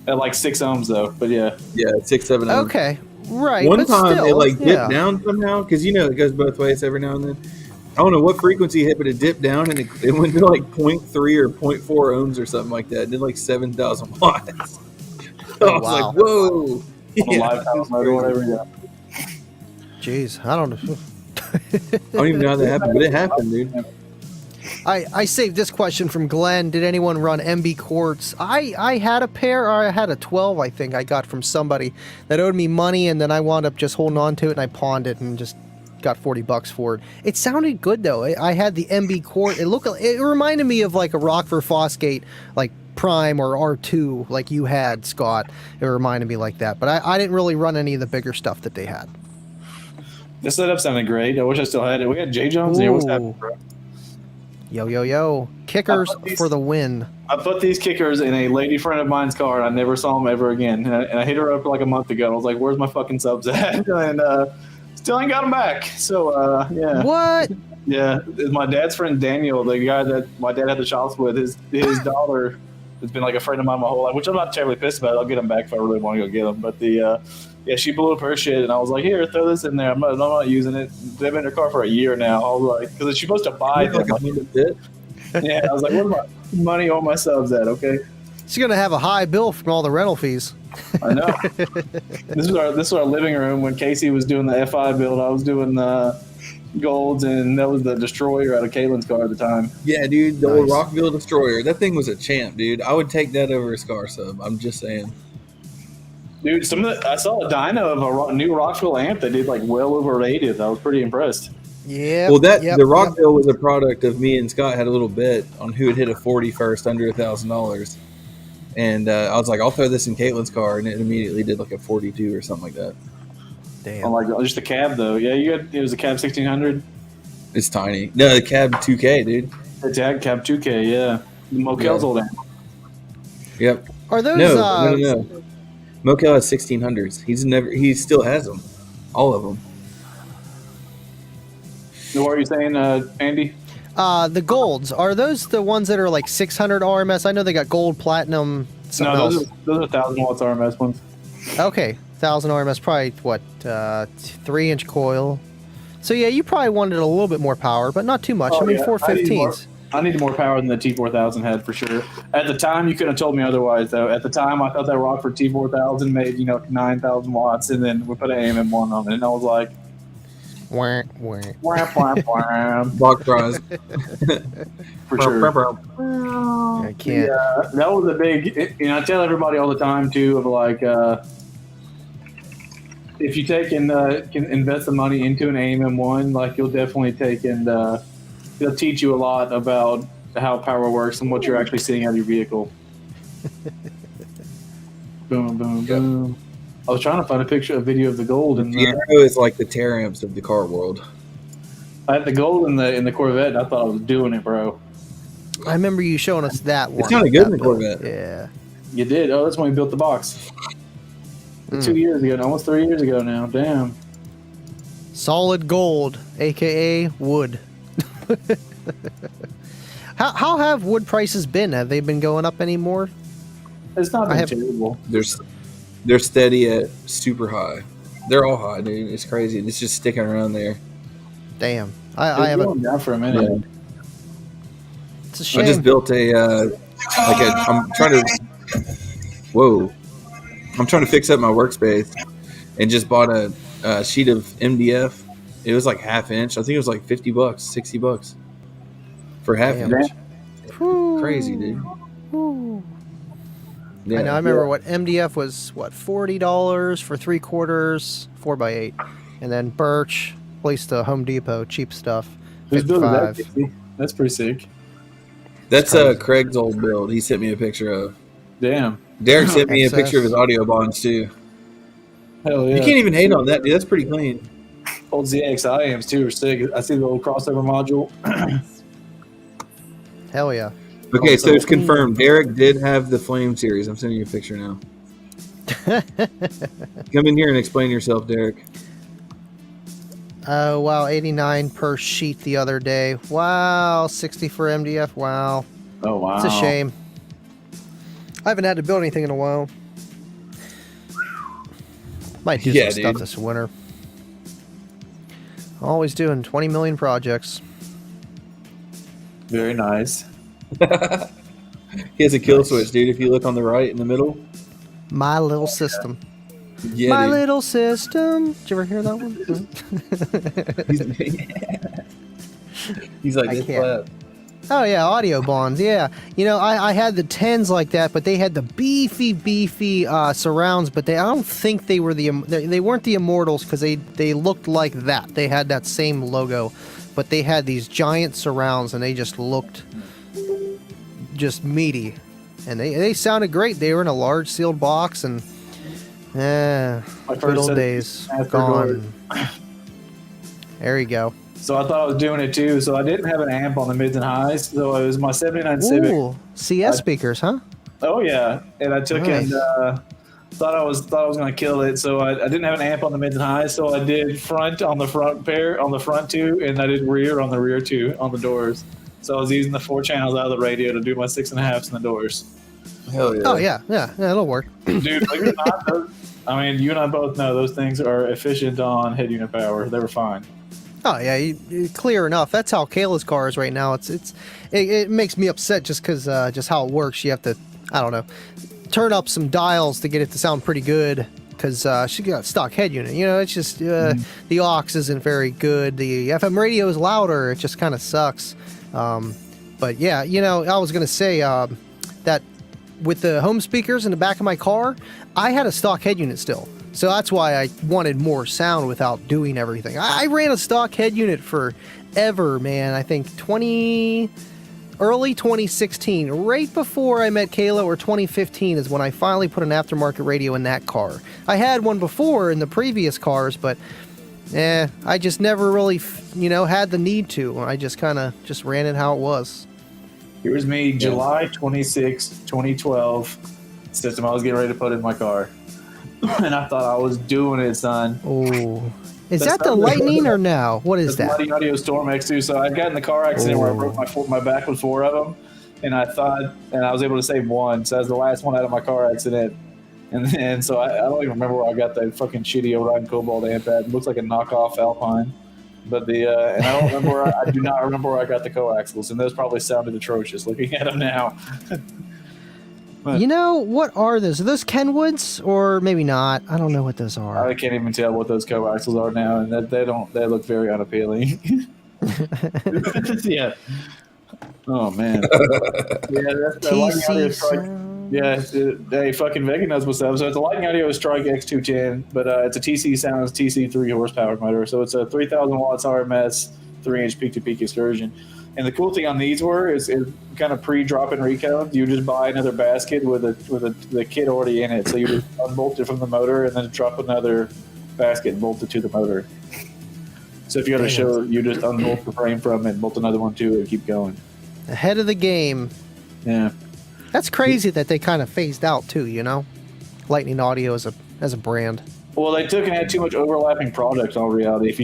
At like 6 ohms though, but yeah. Yeah, 6, 7 ohms. Okay, right. One but time still, it like dipped down somehow, because you know it goes both ways every now and then. don't know what frequency it hit, but it dipped down and it went to like 0.3 or 0.4 ohms or something like that. It did like 7,000 watts. Oh, I was wow. like, whoa. On the live power mode or whatever. Yeah. Jeez, I don't know. I don't even know how that happened, but it happened, dude. I saved this question from Glenn. Did anyone run MB quartz? I had a pair, or I had a 12, I think I got from somebody that owed me money, and then I wound up just holding on to it, and I pawned it and just got $40 for it. It sounded good though. I had the MB quartz. It reminded me of like a Rockford Fosgate, like Prime or R2, like you had, Scott. It reminded me like that, but I didn't really run any of the bigger stuff that they had. The setup sounded great. I wish I still had it. We had J Jones here. What's happening, bro? Yo, yo, yo. Kickers for the win. I put these kickers in a lady friend of mine's car, and I never saw them ever again. And I hit her up like a month ago. I was like, where's my fucking subs at? And still ain't got them back. So, yeah. What? Yeah. My dad's friend Daniel, the guy that my dad had the shops with, his daughter has been like a friend of mine my whole life, which I'm not terribly pissed about. I'll get them back if I really want to go get them. But yeah, she blew up her shit, and I was like, here, throw this in there. I'm not using it. They've been in her car for a year now. I was like, because she's supposed to buy them. Yeah, I was like, where's my money on my subs at, okay? She's going to have a high bill from all the rental fees. I know. This is our living room. When Casey was doing the FI build, I was doing the golds, and that was the Destroyer out of Kaylin's car at the time. Yeah, dude, the old Rockville Destroyer. That thing was a champ, dude. I would take that over a Scar sub. I'm just saying. Dude, I saw a dyno of a new Rockville amp that did like well over 80th. I was pretty impressed. Yeah. Well, the Rockville was a product of me and Scott had a little bet on who would hit a 40 first under $1,000. And I was like, I'll throw this in Caitlin's car, and it immediately did like a 42 or something like that. Damn. I'm like, just the cab though. Yeah, it was a cab 1600. It's tiny. No, the cab 2K, dude. The tag cab 2K, yeah. Mokel's old amp. Yep. Are those? No. Mokel has 1600s. He still has them, all of them. What are you saying, Andy? The golds, are those the ones that are like 600 RMS? I know they got gold, platinum, something No, else. those are 1,000 watts RMS ones. Okay, 1,000 RMS, probably what, 3-inch coil. So yeah, you probably wanted a little bit more power, but not too much. Oh, I mean, yeah. 415s. I needed more power than the T4000 had for sure. At the time, you couldn't have told me otherwise, though. At the time, I thought that Rockford T4000 made 9,000 watts, and then we put an AMM1 on it, and I was like, Wah, wah. wham, wham, wham. Box prize. For sure. I can't. Yeah, that was a big. I tell everybody all the time too of like, if you take and can invest the money into an AMM1, like you'll definitely take and it'll teach you a lot about how power works and what you're actually seeing out of your vehicle. Boom, boom, boom. I was trying to find a video of the gold, and is like the tear amps of the car world. I had the gold in the Corvette, and I thought I was doing it, bro. I remember you showing us that one. It's kind of good in the that build. Corvette. Yeah. You did? Oh, that's when we built the box. 2 years ago, almost 3 years ago now. Damn. Solid gold, aka wood. How have wood prices been? Have they been going up anymore? It's not been terrible. They're steady at super high. They're all high, dude. It's crazy. It's just sticking around there. Damn. I haven't. Going down for a minute. Yeah. It's a shame. I just built I'm trying to fix up my workspace and just bought a sheet of MDF. It was like half inch. I think it was like $50, $60 for half inch. Crazy, dude. Yeah. I know. I remember what MDF was. What, $40 for 3/4, 4x8, and then birch. Placed to Home Depot, cheap stuff. Who's building that? 55. That's pretty sick. That's Craig's old build. He sent me a picture of. Damn. Derek sent me a XS. picture of his audio bonds too. Hell yeah. You can't even hate on that, dude. That's pretty clean. Old ZXI amps too are sick. I see the old crossover module. Hell yeah. Okay, so it's confirmed. Derek did have the Flame series. I'm sending you a picture now. Come in here and explain yourself, Derek. Oh, wow. 89 per sheet the other day. Wow. 60 for MDF. Wow. Oh wow. It's a shame. I haven't had to build anything in a while. Might do some stuff this winter. Always doing 20 million projects. Very nice. He has a kill Nice. switch, dude. If you look on the right in the middle, My little system. yeah, My dude. little system. Did you ever hear that one? He's like I this can't. clap. Oh yeah, audio bonds. Yeah, you know, I had the 10s like that, but they had the beefy surrounds. But I don't think they were they weren't the Immortals because they looked like that. They had that same logo, but they had these giant surrounds and they just looked just meaty, and they sounded great. They were in a large sealed box, and My good first old set of days master gone. There you go. So I thought I was doing it too. So I didn't have an amp on the mids and highs. So it was my 79 Civic. Ooh, CS speakers, huh? Oh yeah, and I took Nice. and thought I was going to kill it. So I didn't have an amp on the mids and highs. So I did front on the front pair on the front two, and I did rear on the rear two on the doors. So I was using the 4 channels out of the radio to do my 6.5s in the doors. Hell yeah. Oh yeah, it'll work. Dude, believe it or not, I mean, you and I both know those things are efficient on head unit power. They were fine. Oh yeah, clear enough. That's how Kayla's car is right now. It makes me upset just because just how it works. You have to, I don't know, turn up some dials to get it to sound pretty good because she got a stock head unit. You know, it's just the aux isn't very good. The FM radio is louder. It just kind of sucks. But yeah, you know, I was gonna say that with the home speakers in the back of my car, I had a stock head unit still. So that's why I wanted more sound without doing everything. I ran a stock head unit forever, man. I think early 2016, right before I met Kayla, or 2015 is when I finally put an aftermarket radio in that car. I had one before in the previous cars, but I just never really, had the need to. I just kind of just ran it how it was. Here's me, July 26, 2012, system I was getting ready to put in my car. And I thought I was doing it, son. Oh, is That's that the not- Lightning or no? What is That's the that? Lighting Audio Storm X2. So I got in the car accident where I broke my back with 4 of them, and I was able to save 1. So that was the last one out of my car accident. And so I don't even remember where I got that fucking shitty Orion Cobalt amp at. It looks like a knockoff Alpine. But and I don't remember. I do not remember where I got the coaxials, and those probably sounded atrocious looking at them now. You know, what are those? Are those Kenwoods or maybe not? I don't know what those are. I can't even tell what those coaxials are now, and they look very unappealing. Yeah. Oh man. Yeah, that's the Lightning Audio TC Strike. sound. Yeah, they fucking Vega knows what's up. So it's a Lightning Audio Strike X210, but it's a TC Sounds TC 3 horsepower motor. So it's a 3,000 watts RMS, 3-inch peak-to-peak excursion. And the cool thing on these is kind of pre-dropping recones. You just buy another basket with the kit already in it. So you just unbolt it from the motor and then drop another basket and bolt it to the motor. So if you got a show, you just unbolt the frame from it, bolt another one to it, and keep going. Ahead of the game. Yeah. That's crazy that they kind of phased out too, Lightning Audio as a brand. Well, they took and had too much overlapping product in all reality. If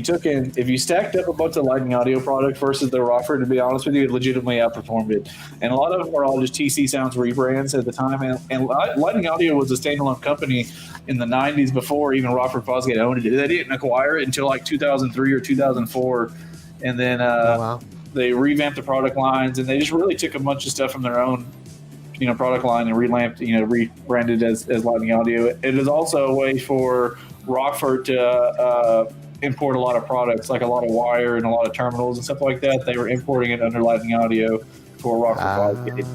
you stacked up a bunch of Lightning Audio product versus the Rockford, to be honest with you, it legitimately outperformed it. And a lot of them were all just TC Sounds rebrands at the time. And Lightning Audio was a standalone company in the 90s before even Rockford Fosgate owned it. They didn't acquire it until like 2003 or 2004. And then Wow. they revamped the product lines, and they just really took a bunch of stuff from their own product line and rebranded as Lightning Audio. It is also a way for Rockford to import a lot of products, like a lot of wire and a lot of terminals and stuff like that. They were importing it under Lightning Audio for Rockford Fosgate.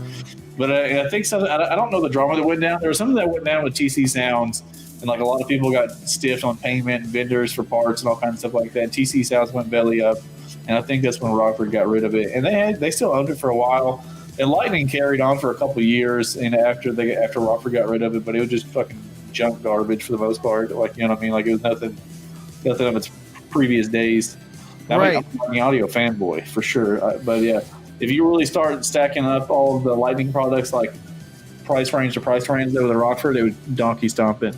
But I think something, I don't know the drama that went down. There was something that went down with TC Sounds, and like a lot of people got stiffed on payment and vendors for parts and all kinds of stuff like that. TC Sounds went belly up, and I think that's when Rockford got rid of it. And they still owned it for a while. And Lightning carried on for a couple of years, and after Rockford got rid of it, but it was just fucking junk garbage for the most part. Like, you know what I mean? Like, it was nothing of its previous days. I mean, I'm a Lightning Audio fanboy for sure, but yeah, if you really start stacking up all of the Lightning products, like price range to price range over the Rockford, it was donkey stomping.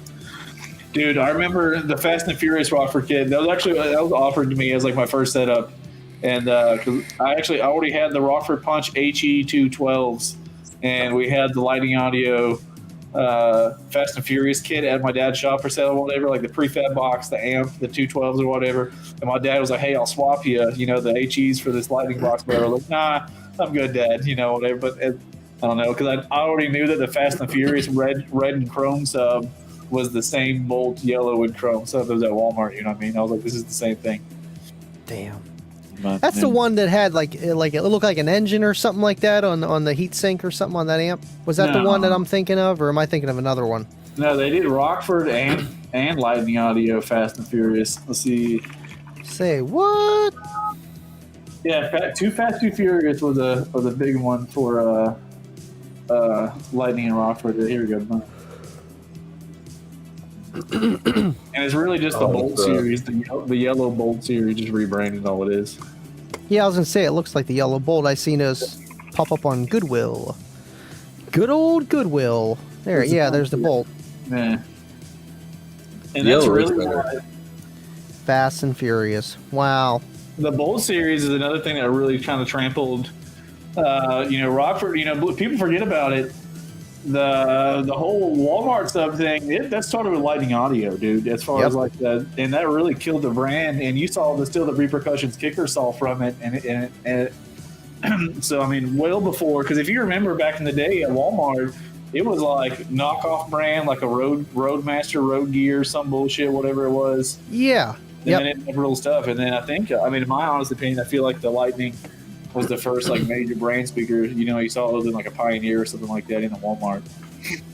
Dude, I remember the Fast and Furious Rockford kit. That was offered to me as like my first setup. And cause I already had the Rockford Punch HE212s, and we had the Lightning Audio Fast and Furious kit at my dad's shop for sale or whatever, like the prefab box, the amp, the 212s or whatever. And my dad was like, "Hey, I'll swap you, the HEs for this lightning box." But I was like, "Nah, I'm good, Dad." Whatever. But I don't know, because I already knew that the Fast and Furious red and chrome sub was the same bolt yellow and chrome sub that was at Walmart. You know what I mean? I was like, this is the same thing. Damn. But, That's the one that had like it looked like an engine or something like that on the heat sink or something on that amp. Was that the one that I'm thinking of, or am I thinking of another one? No, they did Rockford and Lightning Audio Fast and Furious. Let's see. Say what? Yeah, Too Fast, Too Furious was a big one for Lightning and Rockford. Here we go. And it's really just the Bolt series, the yellow Bolt series, just rebranded all it is. Yeah, I was gonna say it looks like the yellow Bolt. I seen those pop up on Goodwill. Good old Goodwill. There, yeah, there's the Bolt. Yeah. And that's really Fast and Furious. Wow. The Bolt series is another thing that really kind of trampled. Rockford. People forget about it. The whole Walmart sub thing, that started with Lightning Audio, dude. As far as like that, and that really killed the brand. And you saw the repercussions Kicker saw from it, and so I mean, well before, because if you remember back in the day at Walmart, it was like knockoff brand, like a Roadmaster, Road Gear, some bullshit, whatever it was. Yeah. And then it had real stuff. And then I think, in my honest opinion, I feel like the Lightning was the first like major brand speaker. You saw it was in like a Pioneer or something like that in the Walmart.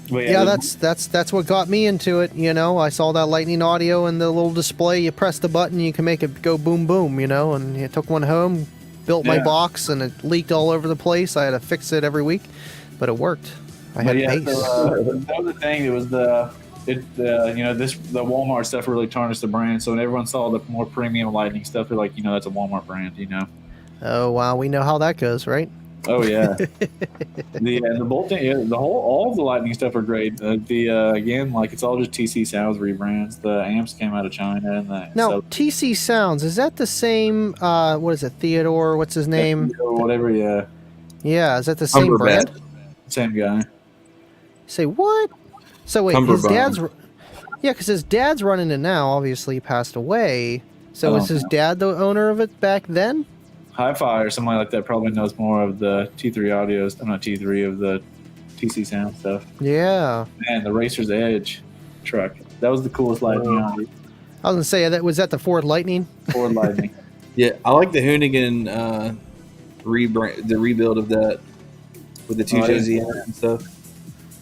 But yeah, that's what got me into it. I saw that Lightning Audio and the little display. You press the button, you can make it go boom boom. And I took one home, built my box, and it leaked all over the place. I had to fix it every week, but it worked. I had bass. That was the thing. It was the Walmart stuff really tarnished the brand. So when everyone saw the more premium Lightning stuff, they're like, that's a Walmart brand. Oh wow, we know how that goes, right? Oh yeah. the Bolt thing, all of the Lightning stuff are great. Again, like it's all just TC Sounds rebrands. The amps came out of China, and TC Sounds, is that the same? What is it, Theodore? What's his name? Whatever. Yeah. Yeah, is that the same brand? Same guy. Say what? So wait, his dad's because his dad's running it now. Obviously, he passed away. So is his dad the owner of it back then? Hi-Fi or somebody like that probably knows more of the T3 audios. I'm not T3 of the TC Sound stuff. Yeah. Man, the Racer's Edge truck. That was the coolest Lightning audio. I was gonna say was that the Ford Lightning? Ford Lightning. Yeah, I like the Hoonigan the rebuild of that with the 2JZ and stuff.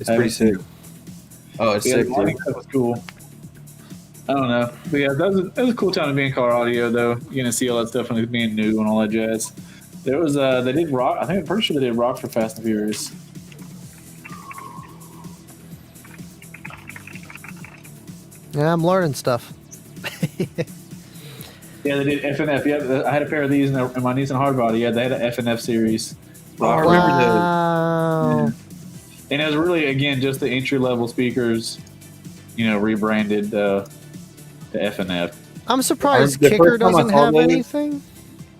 It's pretty sick. Oh, it's sick, dude. That was cool. I don't know. But yeah, that was a cool time to be in car audio, though. You're going to see all that stuff and it's being new and all that jazz. There was, they did rock. I'm pretty sure they did rock for Fast and Furious. Yeah, I'm learning stuff. Yeah, they did FNF. Yeah, I had a pair of these in my Nissan Hardbody. Yeah, they had an FNF series. Oh, I remember those. Wow. Yeah. And it was really, again, just the entry-level speakers, rebranded the FNF. I'm surprised Kicker doesn't have anything.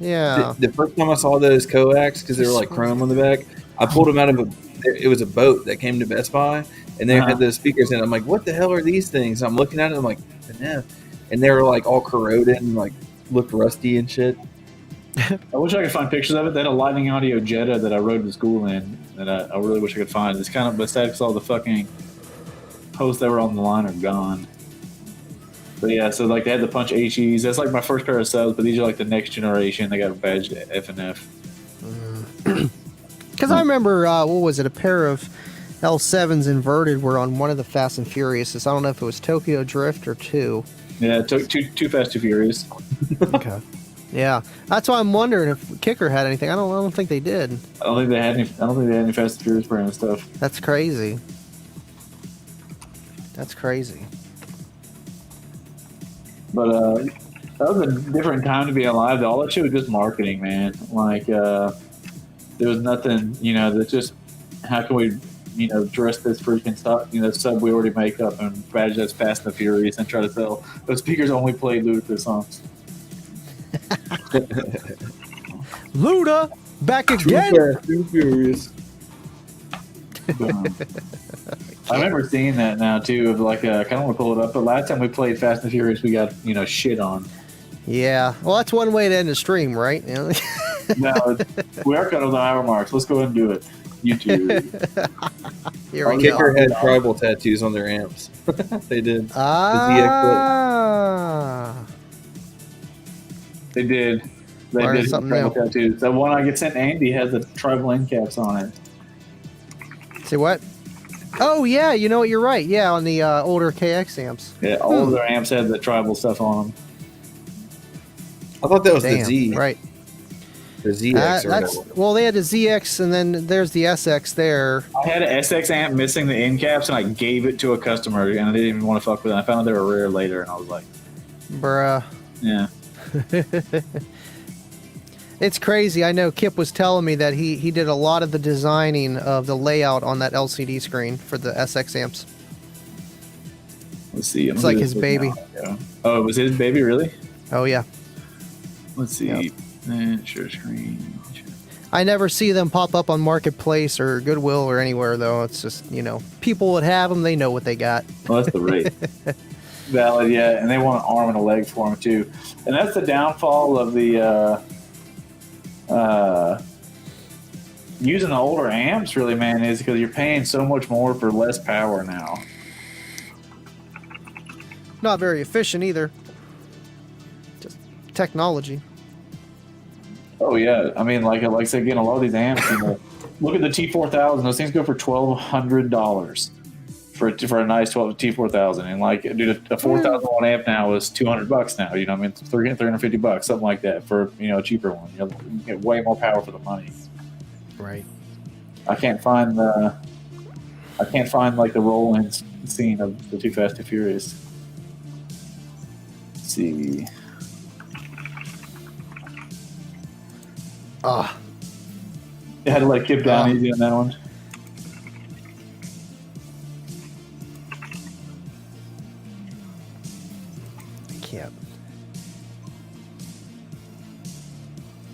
Yeah. The first time I saw those coax, because they were like chrome on the back, I pulled them out of it was a boat that came to Best Buy, and they had those speakers in it. I'm like, what the hell are these things? I'm looking at it, I'm like, FNF. And they were like all corroded and like looked rusty and shit. I wish I could find pictures of it. They had a Lightning Audio Jetta that I rode to school in that I really wish I could find. It's kind of sad because all the fucking posts that were on the line are gone. But yeah, so like they had the Punch HEs. That's like my first pair of subs, but these are like the next generation. They got a badge FNF. Because I remember, what was it, a pair of L7s inverted were on one of the Fast and Furiouses. I don't know if it was Tokyo Drift or 2. Yeah, Too Fast, Too Furious. Okay. Yeah, that's why I'm wondering if Kicker had anything. I don't think they did. I don't think they had any Fast and Furious brand stuff. That's crazy. That's crazy. But that was a different time to be alive. All that shit was just marketing, man. Like there was nothing, that's just how can we, dress this freaking stuff, sub we already make up and badge that's Fast and Furious and try to sell. Those speakers only play Ludacris songs. Luda, back again. Too furious. I remember seeing that now too. Of like, I kind of want to pull it up. But last time we played Fast and Furious, we got shit on. Yeah. Well, that's one way to end a stream, right? No, we are cutting the hour marks. Let's go ahead and do it. YouTube. Here we Kicker go. had tribal tattoos on their amps. They did. Ah. They did. They Learn did something tribal new. tattoos. The one I get sent Andy has the tribal end caps on it. See what? Oh yeah, you know what? You're right. Yeah, on the older KX amps. Yeah, all of their amps had the tribal stuff on them. I thought that was Damn. the Z. Right. The ZX or That's whatever. well, they had the ZX, and then there's the SX there. I had an SX amp missing the end caps, and I gave it to a customer, and I didn't even want to fuck with it. I found out they were rare later, and I was like, Bruh. yeah. It's crazy. I know Kip was telling me that he did a lot of the designing of the layout on that LCD screen for the SX amps. Let's see. It's like his baby. Yeah. Oh, it was his baby, really? Oh yeah. Let's see. Yep. Share screen. I never see them pop up on Marketplace or Goodwill or anywhere though. It's just people would have them. They know what they got. Well, that's the rate. Valid, yeah, and they want an arm and a leg for him too, and that's the downfall of the using the older amps. Really, man, is because you're paying so much more for less power now. Not very efficient either. Just technology. Oh yeah, I mean, like I said, again, a lot of these amps. Look at the T4000; those things go for $1,200 for a nice T4000, and like, dude, a 4001 amp now is $200 now. I mean, $350, something like that for a cheaper one. You get way more power for the money. Right. I can't find like the roll-in scene of the Too Fast and Furious. Let's see. Ah. I had to let Kip down easy on that one. Can't.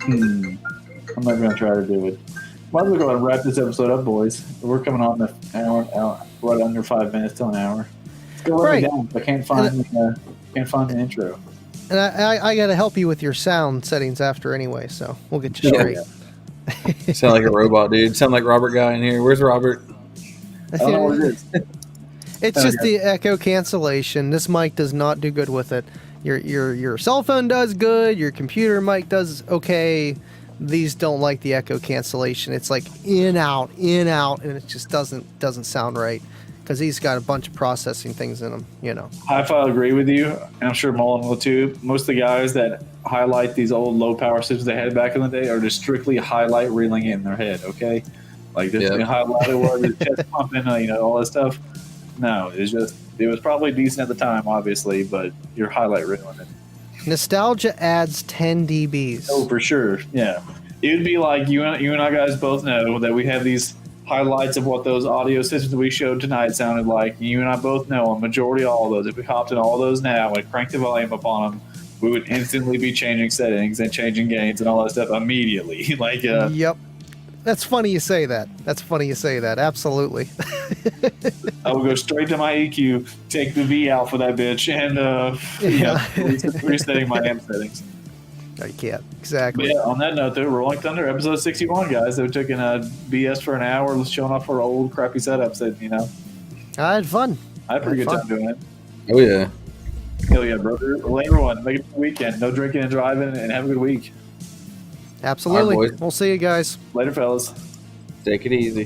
I'm not going to try to do it. Might as well go ahead and wrap this episode up, boys. We're coming on the hour, right under 5 minutes to an hour. Let's go let me down. I can't find the intro. And I got to help you with your sound settings after anyway, so we'll get you straight. You sound like a robot, dude. Sound like Robert guy in here. Where's Robert? I don't know what it is. It's just the echo cancellation. This mic does not do good with it. Your cell phone does good. Your computer mic does okay. These don't like the echo cancellation. It's like in out, and it just doesn't sound right because he's got a bunch of processing things in them. Hi-Fi agree with you, and I'm sure Mullen will too. Most of the guys that highlight these old low-power systems they had back in the day are just strictly highlight reeling it in their head, okay? Like this highlighter where the chest pumping, all that stuff. No, it was probably decent at the time, obviously, but you're highlight reeling it. Nostalgia adds 10 dBs. Oh, for sure, yeah. It would be like you and I guys both know that we have these highlights of what those audio systems we showed tonight sounded like. You and I both know a majority of all those. If we hopped in all those now and cranked the volume up on them, we would instantly be changing settings and changing gains and all that stuff immediately. Yep. That's funny you say that. Absolutely. I would go straight to my EQ, take the V out for that bitch, and resetting my amp settings. No, you can't. Exactly. But yeah, on that note, though, Rolling Thunder, episode 61, guys. They were taking BS for an hour, showing off our old crappy setups. I had fun. I had a pretty good time doing it. Oh, yeah. Hell yeah, brother. Well, everyone, make it a good weekend. No drinking and driving, and have a good week. Absolutely. All right, boys. We'll see you guys. Later, fellas. Take it easy.